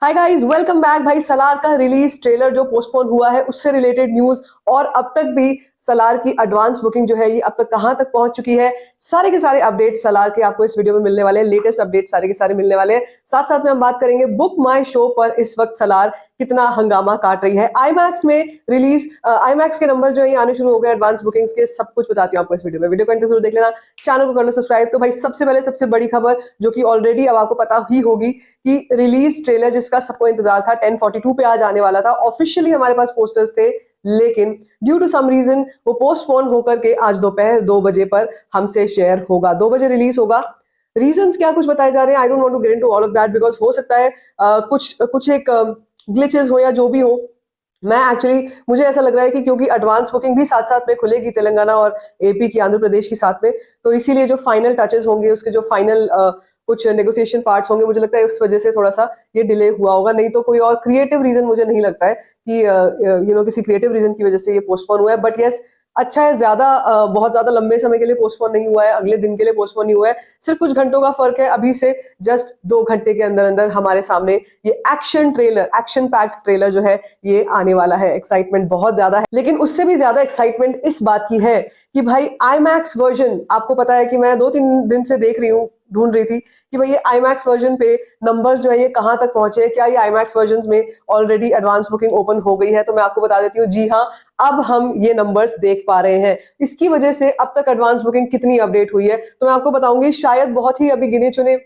Hi guys, welcome back. भाई सलार का release trailer जो पोस्टपोन हुआ है उससे रिलेटेड न्यूज और अब तक भी सलार की एडवांस बुकिंग जो है ये अब तक कहां तक पहुंच चुकी है, सारे के सारे अपडेट सलार के आपको इस वीडियो में मिलने वाले हैं। लेटेस्ट अपडेट सारे के सारे मिलने वाले हैं। साथ साथ में हम बात करेंगे बुक माई शो पर इस वक्त सलार कितना हंगामा काट रही है। आईमैक्स में रिलीज आईमैक्स के नंबर जो है आने शुरू हो गए एडवांस बुकिंग्स के। सब कुछ बताती हूँ आपको इस वीडियो में। वीडियो को अंत तक जरूर देख लेना, चैनल को कर लो सब्सक्राइब। तो भाई सबसे पहले सबसे बड़ी खबर जो कि ऑलरेडी अब आपको पता ही होगी कि रिलीज ट्रेलर जिसका सबको इंतजार था 10:42 पे आज आने वाला था। ऑफिशियली हमारे पास पोस्टर्स थे, लेकिन ड्यू टू सम रीजन वो पोस्टपोन होकर के आज दोपहर 2 बजे पर हमसे शेयर होगा। 2 बजे रिलीज होगा। रीजंस क्या कुछ बताए जा रहे हैं, I don't want to get into all of that because हो सकता है कुछ एक ग्लिचेस हो या जो भी हो। मैं एक्चुअली मुझे ऐसा लग रहा है कि क्योंकि एडवांस बुकिंग भी साथ साथ में खुलेगी तेलंगाना और एपी की, आंध्र प्रदेश की साथ में, तो इसीलिए जो फाइनल टचेस होंगे उसके जो फाइनल कुछ नेगोशिएशन पार्ट्स होंगे, मुझे लगता है उस वजह से थोड़ा सा ये डिले हुआ होगा। नहीं तो कोई और क्रिएटिव रीजन मुझे नहीं लगता है कि किसी क्रिएटिव रीजन की वजह से ये पोस्टपोन हुआ है। बट यस, अच्छा है, बहुत ज्यादा लंबे समय के लिए पोस्टपोन नहीं हुआ है, अगले दिन के लिए पोस्टपोन नहीं हुआ है, सिर्फ कुछ घंटों का फर्क है। अभी से जस्ट 2 घंटे के अंदर अंदर हमारे सामने ये एक्शन पैक्ड ट्रेलर जो है ये आने वाला है। एक्साइटमेंट बहुत ज्यादा है, लेकिन उससे भी ज्यादा एक्साइटमेंट इस बात की है कि भाई आईमैक्स वर्जन, आपको पता है कि मैं 2-3 दिन से देख रही हूँ, ढूंढ रही थी कि भाई ये आईमैक्स वर्जन पे नंबर्स जो है ये कहां तक पहुंचे, क्या ये आईमैक्स वर्जन में ऑलरेडी एडवांस बुकिंग ओपन हो गई है। तो मैं आपको बता देती हूँ, जी हाँ, अब हम ये नंबर्स देख पा रहे हैं। इसकी वजह से अब तक एडवांस बुकिंग कितनी अपडेट हुई है तो मैं आपको बताऊंगी। शायद बहुत ही अभी गिने चुने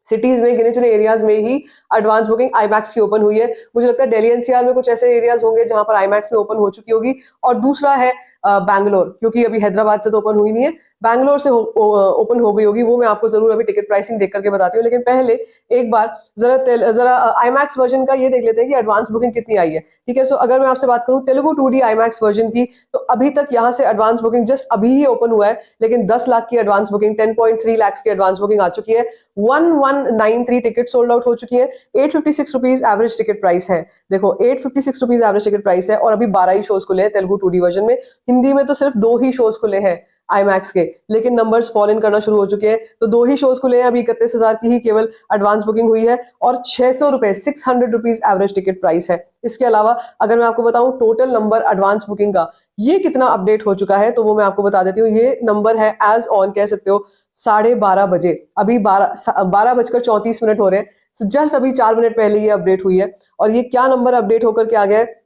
सिटीज में, गिने चुने एरियाज में ही एडवांस बुकिंग आईमैक्स की ओपन हुई है। मुझे लगता है दिल्ली एनसीआर में कुछ ऐसे एरियाज होंगे जहां पर आईमैक्स में ओपन हो चुकी होगी। और दूसरा है बैंगलोर, क्योंकि अभी हैदराबाद से तो ओपन हुई नहीं है, बैंगलोर से ओपन हो गई होगी। वो मैं आपको जरूर अभी टिकट प्राइसिंग देख करके बताती हूँ, लेकिन पहले एक बार जरा आईमैक्स वर्जन का ये देख लेते हैं कि एडवांस बुकिंग कितनी आई है। ठीक है, सो अगर मैं आपसे बात करूं तेलुगु 2D आईमैक्स वर्जन की, तो अभी तक यहाँ से एडवांस बुकिंग जस्ट अभी ही ओपन हुआ है, लेकिन 10 लाख की एडवांस बुकिंग, 10.3 लाख की एडवांस बुकिंग आ चुकी है। 1193 टिकट सोल्ड आउट हो चुकी है। 856 रुपीज एवरेज टिकट प्राइस है। देखो 856 रुपीज एवरेज टिकट प्राइस है, और अभी 12 ही शोज खुले हैं तेलुगु 2D वर्जन में। हिंदी में तो सिर्फ 2 ही शोज खुले हैं आईमैक्स के, लेकिन नंबर्स फॉल इन करना शुरू हो चुके हैं। तो 2 ही शोज खुले हैं, अभी 31,000 की ही केवल एडवांस बुकिंग हुई है, और 600 रुपए 600 रुपीज एवरेज टिकट प्राइस है। इसके अलावा अगर मैं आपको बताऊं टोटल नंबर एडवांस बुकिंग का ये कितना अपडेट हो चुका है, तो वो मैं आपको बता देती हूँ। ये नंबर है एज ऑन, कह सकते हो 12:30 बजे, अभी 12:34 हो रहे हैं। So जस्ट अभी 4 मिनट पहले ये अपडेट हुई है। और ये क्या नंबर अपडेट होकर के आ गया है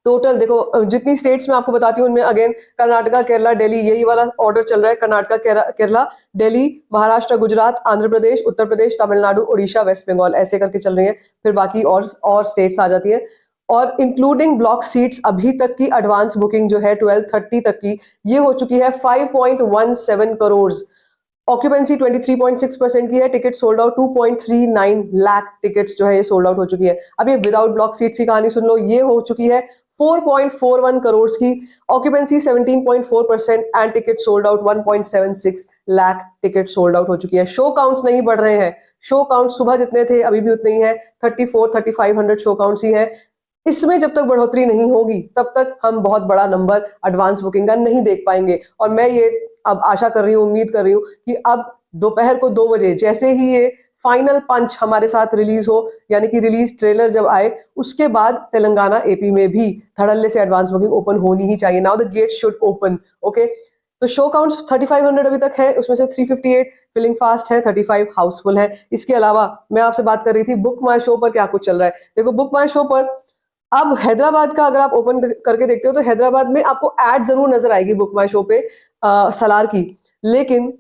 टोटल, देखो जितनी स्टेट्स में आपको बताती हूँ उनमें अगेन कर्नाटका, केरला, दिल्ली, यही वाला ऑर्डर चल रहा है। कर्नाटका, केरला, दिल्ली, महाराष्ट्र, गुजरात, आंध्र प्रदेश, उत्तर प्रदेश, तमिलनाडु, उड़ीसा, वेस्ट बंगाल, ऐसे करके चल रही है। फिर बाकी और स्टेट्स आ जाती है। और इंक्लूडिंग ब्लॉक सीट्स अभी तक की एडवांस बुकिंग जो है 12:30 तक की, ये हो चुकी है 5.17 करोड़। ऑक्यूपेंसी 23.6% की है। Ticket sold out 2.39 lakh tickets जो है ये सोल्ड आउट हो चुकी है। अब ये विदाउट ब्लॉक सीट्स की कहानी सुन लो, ये हो चुकी है 4.41 करोड़ की, occupancy 17.4% and ticket sold out 1.76 lakh ticket sold out हो चुकी है। शो काउंट्स नहीं बढ़ रहे हैं, शो काउंट सुबह जितने थे अभी भी उतने ही है, 34-3500 शो काउंट्स ही है। इसमें जब तक बढ़ोतरी नहीं होगी तब तक हम बहुत बड़ा नंबर एडवांस बुकिंग का नहीं देख पाएंगे। और मैं ये अब आशा कर रही हूँ, उम्मीद कर रही हूँ कि अब दोपहर को 2 बजे जैसे ही ये फाइनल पंच हमारे साथ रिलीज हो, यानी कि रिलीज ट्रेलर जब आए, उसके बाद तेलंगाना एपी में भी धड़ल्ले से एडवांस बुकिंग ओपन होनी ही चाहिए। Now the gate should open. Okay, तो शो काउंट्स 3500 अभी तक है, उसमें से 358 फिलिंग फास्ट है, 35 हाउसफुल है। इसके अलावा मैं आपसे बात कर रही थी बुक माई शो पर क्या कुछ चल रहा है। देखो बुक माई शो पर अब हैदराबाद का अगर आप ओपन करके देखते हो तो हैदराबाद में आपको ऐड जरूर नजर आएगी बुक माई शो पे सलार की, लेकिन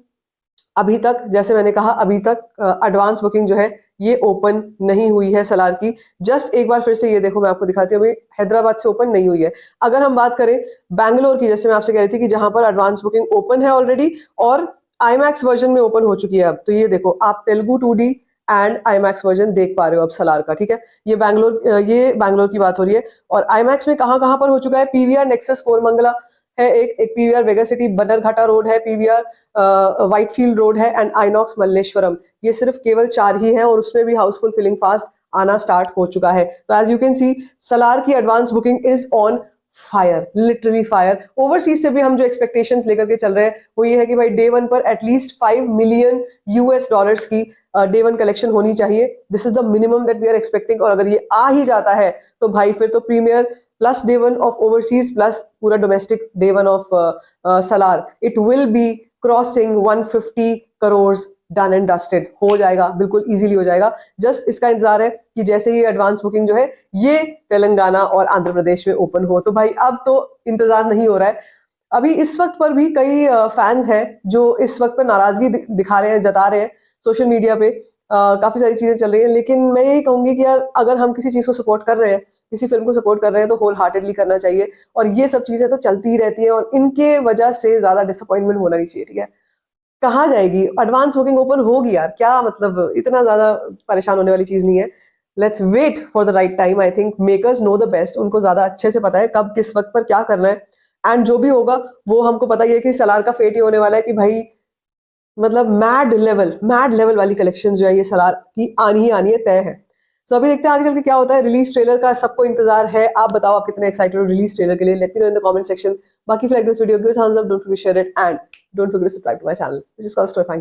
अभी तक, जैसे मैंने कहा, अभी तक एडवांस बुकिंग जो है ये ओपन नहीं हुई है सलार की। जस्ट एक बार फिर से ये देखो, मैं आपको दिखाती हूँ, अभी हैदराबाद से ओपन नहीं हुई है। अगर हम बात करें बैंगलोर की, जैसे मैं आपसे कह रही थी कि जहां पर एडवांस बुकिंग ओपन है ऑलरेडी और आईमैक्स वर्जन में ओपन हो चुकी है अब, तो ये देखो आप Telugu 2D and IMAX version देख पा रहे हो अब सलार का। ठीक है, ये बैंगलोर की बात हो रही है। और आईमैक्स में कहां कहां पर हो चुका है, पीवीआर नेक्सस कोरमंगला है, एक PVR Vega City Bannerghatta road है, पीवीआर व्हाइटफील्ड रोड है, एंड आइनॉक्स मल्लेश्वरम। ये सिर्फ केवल 4 ही है, और उसमें भी हाउसफुल फिलिंग फास्ट आना स्टार्ट हो चुका है। तो as you can see Salaar की advance booking is on fire, literally fire. Overseas से भी हम जो एक्सपेक्टेशंस लेकर के चल रहे हैं वो ये है कि भाई डे वन पर एटलीस्ट 5 मिलियन यूएस डॉलर्स की डे वन कलेक्शन होनी चाहिए। This is the minimum that we are expecting. और अगर ये आ ही जाता है तो भाई फिर तो premiere plus day one of overseas plus पूरा domestic day one of Salaar, it will be crossing 150 crore. Done and dusted हो जाएगा, बिल्कुल इजीली हो जाएगा। जस्ट इसका इंतजार है कि जैसे ही एडवांस बुकिंग जो है ये तेलंगाना और आंध्र प्रदेश में ओपन हो, तो भाई अब तो इंतजार नहीं हो रहा है। अभी इस वक्त पर भी कई फैंस हैं जो इस वक्त पर नाराजगी दिखा रहे हैं, जता रहे हैं सोशल मीडिया पे। काफी सारी चीजें चल रही हैं, लेकिन मैं यही कहूंगी कि यार अगर हम किसी चीज को सपोर्ट कर रहे हैं, किसी फिल्म को सपोर्ट कर रहे हैं, तो होल हार्टेडली करना चाहिए। और ये सब चीजें तो चलती ही रहती हैं और इनके वजह से ज्यादा डिसअपॉइंटमेंट होना नहीं चाहिए, ठीक है। कहाँ जाएगी, एडवांस बुकिंग ओपन होगी यार, क्या मतलब इतना ज्यादा परेशान होने वाली चीज नहीं है। Let's wait for the right time. I think makers know the best, उनको ज्यादा अच्छे से पता है कब किस वक्त पर क्या करना है। एंड जो भी होगा वो हमको पता ही है कि सलार का फेट ही होने वाला है कि भाई मतलब मैड लेवल वाली कलेक्शन जो है ये सलार की आनी ही आनी है, तय है। सो अभी देखते हैं आगे चल के क्या होता है। रिलीज ट्रेलर का सबको इंतजार है। आप बताओ आप कितने एक्साइटेड हो रिलीज ट्रेलर के लिए, let me know in the comment section. बाकी like this video, give thumbs up, don't forget to share it, and don't forget to subscribe to my channel, which is called Storyfying.